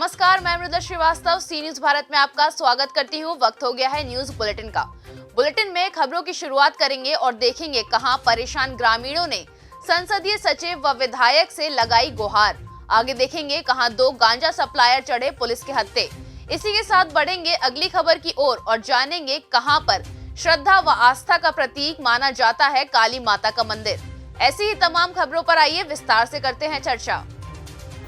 नमस्कार, मैं मृदा श्रीवास्तव सी न्यूज भारत में आपका स्वागत करती हूँ। वक्त हो गया है न्यूज बुलेटिन का। बुलेटिन में खबरों की शुरुआत करेंगे और देखेंगे कहां परेशान ग्रामीणों ने संसदीय सचिव व विधायक से लगाई गुहार। आगे देखेंगे कहां 2 गांजा सप्लायर चढ़े पुलिस के हत्थे। इसी के साथ बढ़ेंगे अगली खबर की ओर और जानेंगे कहां पर श्रद्धा व आस्था का प्रतीक माना जाता है काली माता का मंदिर। ऐसी ही तमाम खबरों पर आइए विस्तार से करते हैं चर्चा।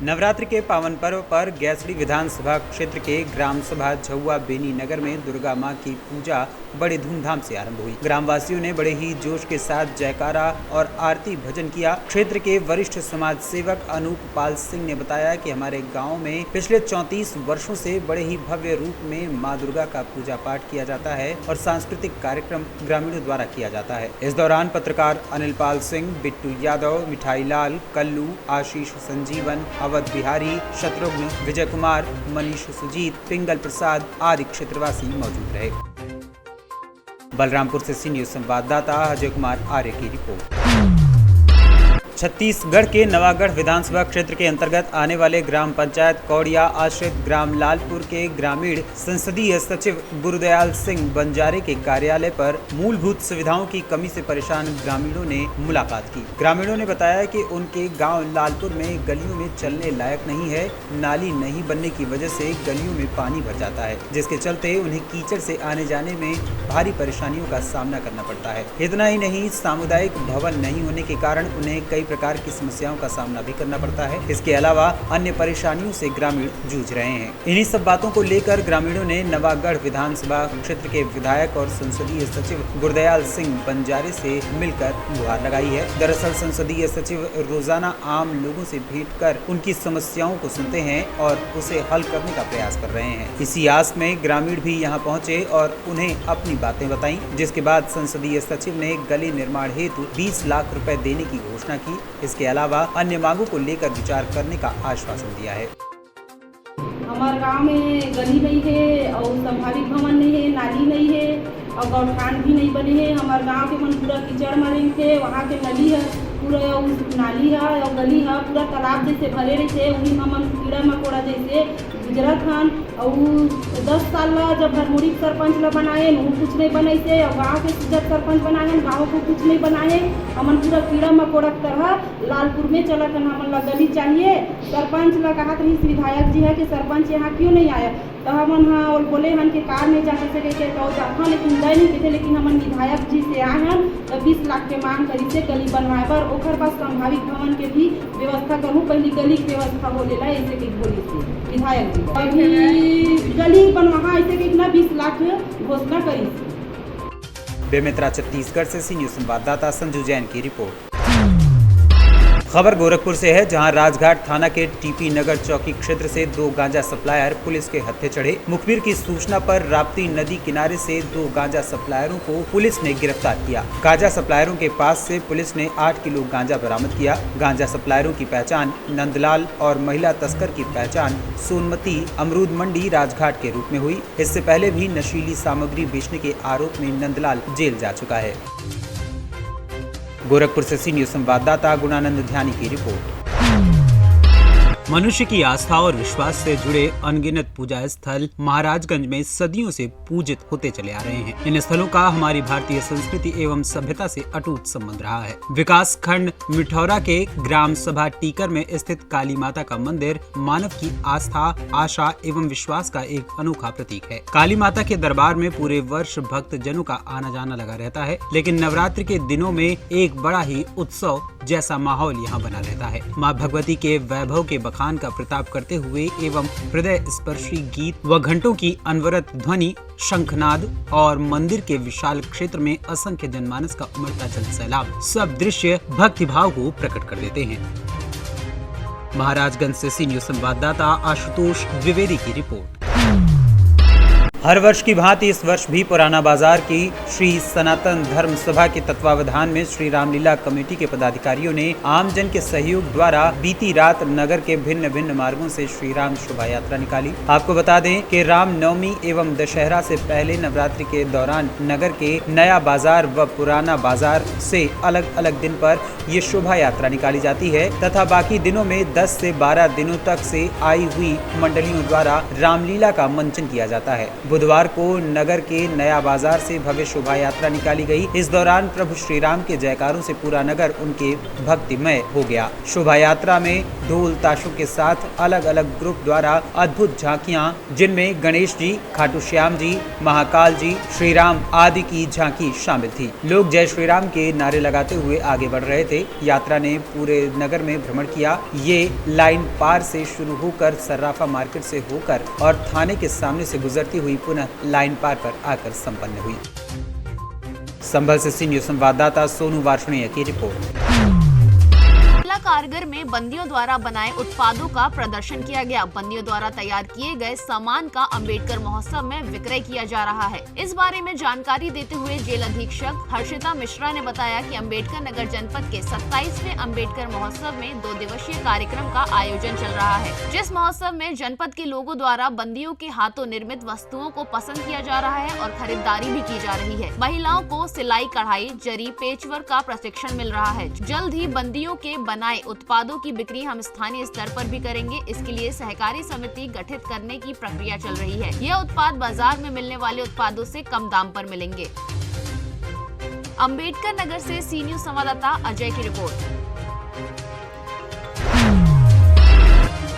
नवरात्रि के पावन पर्व पर गैसड़ी विधानसभा क्षेत्र के ग्राम सभा झुआ बेनी नगर में दुर्गा मां की पूजा बड़े धूमधाम से आरंभ हुई। ग्रामवासियों ने बड़े ही जोश के साथ जयकारा और आरती भजन किया। क्षेत्र के वरिष्ठ समाज सेवक अनूप पाल सिंह ने बताया कि हमारे गांव में पिछले 34 वर्षों से बड़े ही भव्य रूप में मां दुर्गा का पूजा पाठ किया जाता है और सांस्कृतिक कार्यक्रम ग्रामीणों द्वारा किया जाता है। इस दौरान पत्रकार अनिल पाल सिंह, बिट्टू यादव, मिठाई लाल, कल्लू, आशीष संजीवन, अवध बिहारी, शत्रुघ्न, विजय कुमार, मनीष सुजीत, पिंगल प्रसाद आदि क्षेत्रवासी मौजूद रहे। बलरामपुर से सी न्यूज संवाददाता अजय कुमार आर्य की रिपोर्ट। छत्तीसगढ़ के नवागढ़ विधानसभा क्षेत्र के अंतर्गत आने वाले ग्राम पंचायत कौड़िया आश्रित ग्राम लालपुर के ग्रामीण संसदीय सचिव गुरुदयाल सिंह बंजारे के कार्यालय पर मूलभूत सुविधाओं की कमी से परेशान ग्रामीणों ने मुलाकात की। ग्रामीणों ने बताया कि उनके गांव लालपुर में गलियों में चलने लायक नहीं है। नाली नहीं बनने की वजह से गलियों में पानी भर जाता है, जिसके चलते उन्हें कीचड़ से आने जाने में भारी परेशानियों का सामना करना पड़ता है। इतना ही नहीं, सामुदायिक भवन नहीं होने के कारण उन्हें कई प्रकार की समस्याओं का सामना भी करना पड़ता है। इसके अलावा अन्य परेशानियों से ग्रामीण जूझ रहे हैं। इन्हीं सब बातों को लेकर ग्रामीणों ने नवागढ़ विधानसभा क्षेत्र के विधायक और संसदीय सचिव गुरुदयाल सिंह बंजारे से मिलकर गुहार लगाई है। दरअसल संसदीय सचिव रोजाना आम लोगों से भेंट कर उनकी समस्याओं को सुनते हैं और उसे हल करने का प्रयास कर रहे हैं। इसी आस में ग्रामीण भी यहाँ पहुँचे और उन्हें अपनी बातें बताई, जिसके बाद संसदीय सचिव ने गली निर्माण हेतु 20 लाख रुपए देने की घोषणा की। इसके अलावा अन्य मांगों को लेकर विचार करने का आश्वासन दिया है। हमारे गांव में गली नहीं है और संभावित भवन नहीं है, नाली नहीं है और गौठान भी नहीं बने हैं। हमारे गांव के मन पूरा कीचड़ मरे थे, वहाँ के नली है पूरा नाली है और गली है पूरा तालाब जैसे भरे रहे। वही हम कीड़ा मकोड़ा जैसे गुजरत हन और 10 साल जब भरमुड़ी सरपंच ला बनाए वो कुछ नहीं बने से और गाँव के जब सरपंच बनाए गाँव को कुछ नहीं बनाए। हमन पूरा कीड़ा मकोड़ा की तरह लालपुर में चला कर हमन ला गली चाहिए। सरपंच ला कहा रही विधायक जी है कि सरपंच यहाँ क्यों नहीं आया, तो हमन हाँ और बोले हन के कार नहीं जा सके तो जाता लेकिन गए नहीं थे। लेकिन हमन विधायक जी से आए हन तो 20 लाख के मांग करी से गली बनवाए पर ओखर पास संभावित भवन के भी व्यवस्था करूँ। पहली गली की व्यवस्था हो लेला ऐसे की बोली थी विधायक जी अभी गली बनवा ऐसे कि इतना 20 लाख घोषणा करी। बेमेतरा छत्तीसगढ़ से सी न्यूज संवाददाता संजू जैन की रिपोर्ट। खबर गोरखपुर से है, जहां राजघाट थाना के टीपी नगर चौकी क्षेत्र से 2 गांजा सप्लायर पुलिस के हत्थे चढ़े। मुखबिर की सूचना पर राप्ती नदी किनारे से 2 गांजा सप्लायरों को पुलिस ने गिरफ्तार किया। गांजा सप्लायरों के पास से पुलिस ने 8 किलो गांजा बरामद किया। गांजा सप्लायरों की पहचान नंदलाल और महिला तस्कर की पहचान सोनमती अमरूद मंडी राजघाट के रूप में हुई। इससे पहले भी नशीली सामग्री बेचने के आरोप में नंदलाल जेल जा चुका है। गोरखपुर से सी न्यूज संवाददाता गुणानंद ध्यानी की रिपोर्ट। मनुष्य की आस्था और विश्वास से जुड़े अनगिनत पूजा स्थल महाराजगंज में सदियों से पूजित होते चले आ रहे हैं। इन स्थलों का हमारी भारतीय संस्कृति एवं सभ्यता से अटूट संबंध रहा है। विकास खंड मिठौरा के ग्राम सभा टीकर में स्थित काली माता का मंदिर मानव की आस्था, आशा एवं विश्वास का एक अनोखा प्रतीक है। काली माता के दरबार में पूरे वर्ष भक्त जनों का आना जाना लगा रहता है, लेकिन नवरात्रि के दिनों में एक बड़ा ही उत्सव जैसा माहौल यहाँ बना रहता है। माँ भगवती के वैभव के बखान का प्रताप करते हुए एवं हृदय स्पर्शी गीत व घंटों की अनवरत ध्वनि, शंखनाद और मंदिर के विशाल क्षेत्र में असंख्य जनमानस का उमड़ता जल सैलाब सब दृश्य भक्ति भाव को प्रकट कर देते हैं। महाराजगंज से सी न्यूज संवाददाता आशुतोष द्विवेदी की रिपोर्ट। हर वर्ष की भांति इस वर्ष भी पुराना बाजार की श्री सनातन धर्म सभा के तत्वावधान में श्री रामलीला कमेटी के पदाधिकारियों ने आमजन के सहयोग द्वारा बीती रात नगर के भिन्न भिन्न मार्गों से श्री राम शोभा यात्रा निकाली। आपको बता दें कि राम नवमी एवं दशहरा से पहले नवरात्रि के दौरान नगर के नया बाजार व पुराना बाजार से अलग अलग दिन पर ये शोभा यात्रा निकाली जाती है तथा बाकी दिनों में 10 से 12 दिनों तक से आई हुई मंडलियों द्वारा रामलीला का मंचन किया जाता है। बुधवार को नगर के नया बाजार से भव्य शोभा यात्रा निकाली गई। इस दौरान प्रभु श्री राम के जयकारों से पूरा नगर उनके भक्तिमय हो गया। शोभा यात्रा में ढोल ताशों के साथ अलग अलग ग्रुप द्वारा अद्भुत झांकियां, जिनमें गणेश जी, खाटू श्याम जी, महाकाल जी, श्री राम आदि की झांकी शामिल थी। लोग जय श्री राम के नारे लगाते हुए आगे बढ़ रहे थे। यात्रा ने पूरे नगर में भ्रमण किया। ये लाइन पार से शुरू होकर सर्राफा मार्केट से होकर और थाने के सामने से गुजरती हुई पुनः लाइन पार पर आकर संपन्न हुई। संभल से सी न्यूज संवाददाता सोनू वार्ष्णेय की रिपोर्ट। कारगर में बंदियों द्वारा बनाए उत्पादों का प्रदर्शन किया गया। बंदियों द्वारा तैयार किए गए सामान का अंबेडकर महोत्सव में विक्रय किया जा रहा है। इस बारे में जानकारी देते हुए जेल अधीक्षक हर्षिता मिश्रा ने बताया कि अंबेडकर नगर जनपद के 27वें अंबेडकर महोत्सव में 2 दिवसीय कार्यक्रम का आयोजन चल रहा है, जिस महोत्सव में जनपद के लोगों द्वारा बंदियों के हाथों निर्मित वस्तुओं को पसंद किया जा रहा है और खरीदारी भी की जा रही है। महिलाओं को सिलाई, कढ़ाई, जरी, पेचवर्क का प्रशिक्षण मिल रहा है। जल्द ही बंदियों के बनाए उत्पादों की बिक्री हम स्थानीय स्तर पर भी करेंगे। इसके लिए सहकारी समिति गठित करने की प्रक्रिया चल रही है। यह उत्पाद बाजार में मिलने वाले उत्पादों से कम दाम पर मिलेंगे। अंबेडकर नगर से सी न्यूज संवाददाता अजय की रिपोर्ट।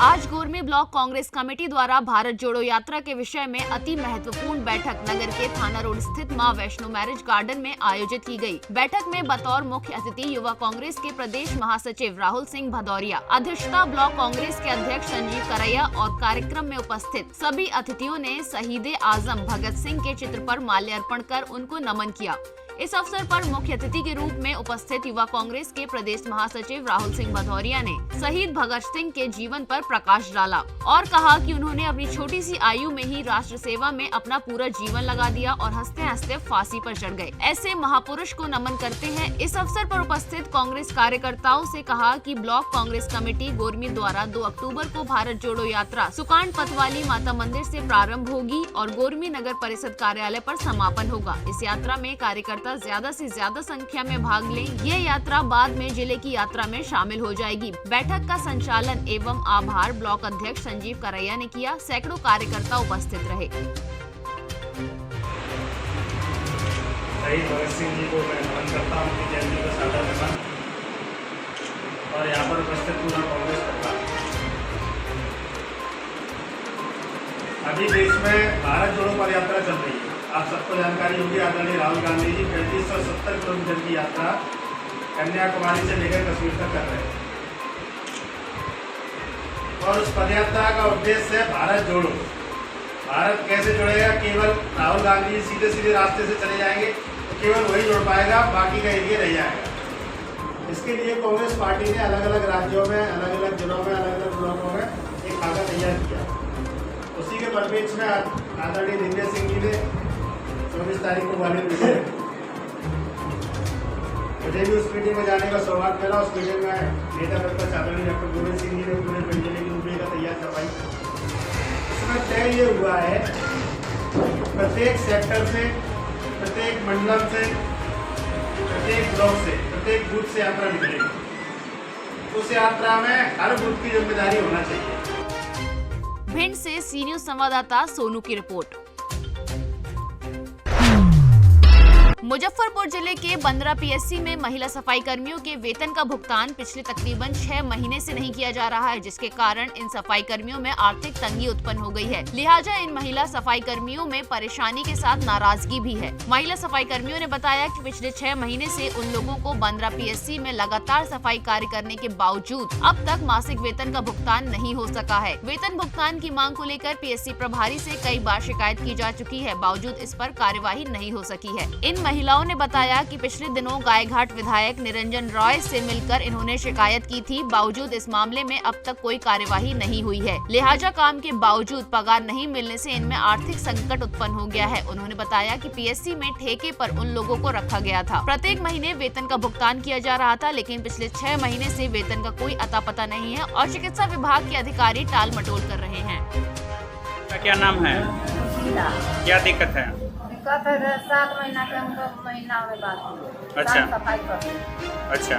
आज गोरमी ब्लॉक कांग्रेस कमेटी द्वारा भारत जोड़ो यात्रा के विषय में अति महत्वपूर्ण बैठक नगर के थाना रोड स्थित मां वैष्णो मैरिज गार्डन में आयोजित की गई। बैठक में बतौर मुख्य अतिथि युवा कांग्रेस के प्रदेश महासचिव राहुल सिंह भदौरिया, अध्यक्षता ब्लॉक कांग्रेस के अध्यक्ष संजीव करैया और कार्यक्रम में उपस्थित सभी अतिथियों ने शहीद आजम भगत सिंह के चित्र पर माल्यार्पण कर उनको नमन किया। इस अवसर पर मुख्य अतिथि के रूप में उपस्थित युवा कांग्रेस के प्रदेश महासचिव राहुल सिंह भदौरिया ने शहीद भगत सिंह के जीवन पर प्रकाश डाला और कहा कि उन्होंने अपनी छोटी सी आयु में ही राष्ट्र सेवा में अपना पूरा जीवन लगा दिया और हंसते हंसते फांसी पर चढ़ गए। ऐसे महापुरुष को नमन करते हैं। इस अवसर पर उपस्थित कांग्रेस कार्यकर्ताओं से कहा कि ब्लॉक कांग्रेस कमेटी गोरमी द्वारा 2 अक्टूबर को भारत जोड़ो यात्रा सुकांड पतवाली माता मंदिर से प्रारंभ होगी और गोरमी नगर परिषद कार्यालय पर समापन होगा। इस यात्रा में कार्यकर्ता ज्यादा से ज्यादा संख्या में भाग लें। ये यात्रा बाद में जिले की यात्रा में शामिल हो जाएगी। बैठक का संचालन एवं आभार ब्लॉक अध्यक्ष संजीव करैया ने किया। सैकड़ों कार्यकर्ता उपस्थित रहे। शहीद भगत सिंह जी को मैं नमन करता हूँ, उनकी जयंती का सादा नमन और यहाँ पर उपस्थित पूरा कांग्रेस करता हूँ। अभी देश में भारत जोड़ो पद यात्रा चल रही है। आप सबको जानकारी होगी, आदरणीय राहुल गांधी जी 3570 किलोमीटर की यात्रा कन्याकुमारी से लेकर कश्मीर तक कर रहे हैं और उस पदयात्रा का उद्देश्य है भारत जोड़ो। भारत कैसे जुड़ेगा? केवल राहुल गांधी जी सीधे सीधे रास्ते से चले जाएंगे तो केवल वही जुड़ पाएगा, बाकी का एरिया रह जाएगा। इसके लिए कांग्रेस पार्टी ने अलग अलग राज्यों में, अलग अलग जिलों में, अलग अलग ब्लॉकों में एक खाका तैयार किया। उसी के परिप्रेक्ष्य में आदरणीय दिग्विजय सिंह जी ने 24 तारीख को ग्वालियर भेजे। मुझे भी उस मीटिंग में जाने का सौभाग्य मिला। उस मीटिंग में नेता प्रतिपक्ष आदरणीय डॉक्टर गोविंद सिंह जी ने पूरे जिले की रूपरेखा तैयार करवाई। इसमें तय ये हुआ है प्रत्येक सेक्टर से, प्रत्येक मंडलम से, प्रत्येक ब्लॉक से, प्रत्येक बूथ से यात्रा निकलेगी। उस यात्रा में हर बूथ की जिम्मेदारी होना चाहिए। भिंड से सी न्यूज संवाददाता सोनू की रिपोर्ट। मुजफ्फरपुर जिले के बंदरा पीएससी में महिला सफाई कर्मियों के वेतन का भुगतान पिछले तकरीबन 6 महीने से नहीं किया जा रहा है, जिसके कारण इन सफाई कर्मियों में आर्थिक तंगी उत्पन्न हो गई है। लिहाजा इन महिला सफाई कर्मियों में परेशानी के साथ नाराजगी भी है। महिला सफाई कर्मियों ने बताया कि पिछले 6 महीने से उन लोगों को बंदरा पीएससी में लगातार सफाई कार्य करने के बावजूद अब तक मासिक वेतन का भुगतान नहीं हो सका है। वेतन भुगतान की मांग को लेकर पीएससी प्रभारी से कई बार शिकायत की जा चुकी है, बावजूद इस पर कार्यवाही नहीं हो सकी है। इन महिलाओं ने बताया कि पिछले दिनों गायघाट विधायक निरंजन रॉय से मिलकर इन्होंने शिकायत की थी। बावजूद इस मामले में अब तक कोई कार्यवाही नहीं हुई है। लिहाजा काम के बावजूद पगार नहीं मिलने से इनमें आर्थिक संकट उत्पन्न हो गया है। उन्होंने बताया कि पीएससी में ठेके पर उन लोगों को रखा गया था। प्रत्येक महीने वेतन का भुगतान किया जा रहा था, लेकिन पिछले 6 महीने से वेतन का कोई अता पता नहीं है और चिकित्सा विभाग के अधिकारी टाल मटोल कर रहे हैं। क्या नाम है? क्या दिक्कत है? दिक्कत है 7 महीना के हमको महीना में बात। अच्छा। सफाई कर। अच्छा,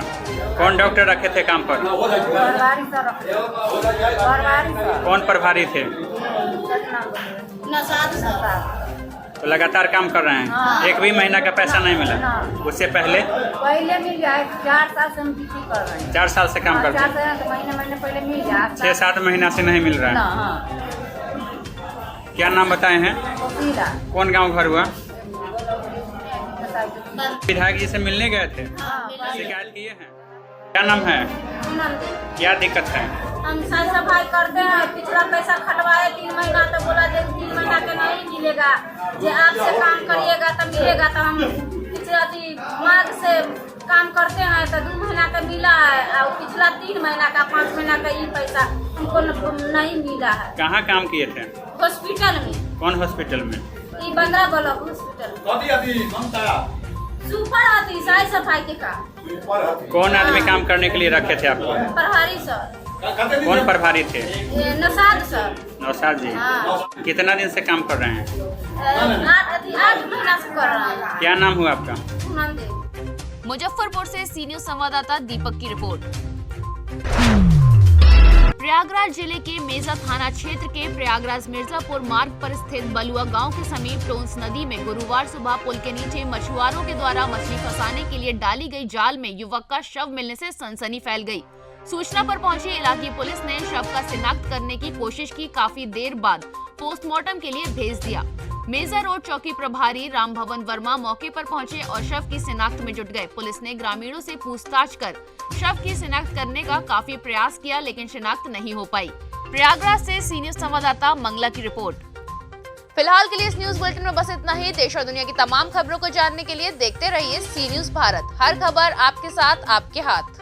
कौन डॉक्टर रखे थे काम पर? प्रभारी सर रखे। प्रभारी सर। कौन प्रभारी थे? नसाद सर। तो लगातार काम कर रहे हैं। हाँ। एक भी महीना का पैसा नहीं मिला? हाँ। उससे पहले मिल जाए। 4 साल से हम ड्यूटी कर रहे हैं। 4 साल से काम करते 4 साल महीने पहले मिल जाए। 6-7 महीना से नहीं मिल रहा है। हाँ। क्या नाम बताए हैं? कौन गांव घर हुआ? विधायक जी से मिलने गए थे, शिकायत किए हैं। क्या नाम है? क्या दिक्कत है? हम साफ सफाई करते हैं। पिछला पैसा खटवाए 3 महीना तो बोला जे 3 महीना के नहीं मिलेगा, जे आपसे काम करिएगा तो मिलेगा। तो हम पिछले मार्च से काम करते हैं तो 2 महीना का मिला है और पिछला 3 महीना का 5 महीना का ये पैसा हमको नहीं मिला है। कहाँ काम किए थे? हॉस्पिटल में। कौन हॉस्पिटल में? ये 15 ब्लॉक हॉस्पिटल। सुपर आती साफ सफाई के काम। कौन आदमी काम करने के लिए रखे थे आपको? प्रभारी सर। कौन प्रभारी थे? नसाद सर। नौशाद जी। हाँ। कितना दिन से काम कर रहे हैं? 8 महीना से कर रहे हैं। क्या नाम हुआ आपका? मुजफ्फरपुर से सी न्यूज संवाददाता दीपक की रिपोर्ट। प्रयागराज जिले के मेजा थाना क्षेत्र के प्रयागराज मिर्जापुर मार्ग पर स्थित बलुआ गांव के समीप टोंस नदी में गुरुवार सुबह पुल के नीचे मछुआरों के द्वारा मछली फंसाने के लिए डाली गई जाल में युवक का शव मिलने से सनसनी फैल गई। सूचना पर पहुंची इलाकी पुलिस ने शव का शिनाख्त करने की कोशिश की। काफी देर बाद पोस्टमार्टम के लिए भेज दिया। मेजा रोड चौकी प्रभारी राम भवन वर्मा मौके पर पहुंचे और शव की शिनाख्त में जुट गए। पुलिस ने ग्रामीणों से पूछताछ कर शव की शिनाख्त करने का काफी प्रयास किया, लेकिन शिनाख्त नहीं हो पाई। प्रयागराज से सी न्यूज संवाददाता मंगला की रिपोर्ट। फिलहाल के लिए इस न्यूज बुलेटिन में बस इतना ही। देश और दुनिया की तमाम खबरों को जानने के लिए देखते रहिए सी न्यूज भारत। हर खबर आपके साथ, आपके हाथ।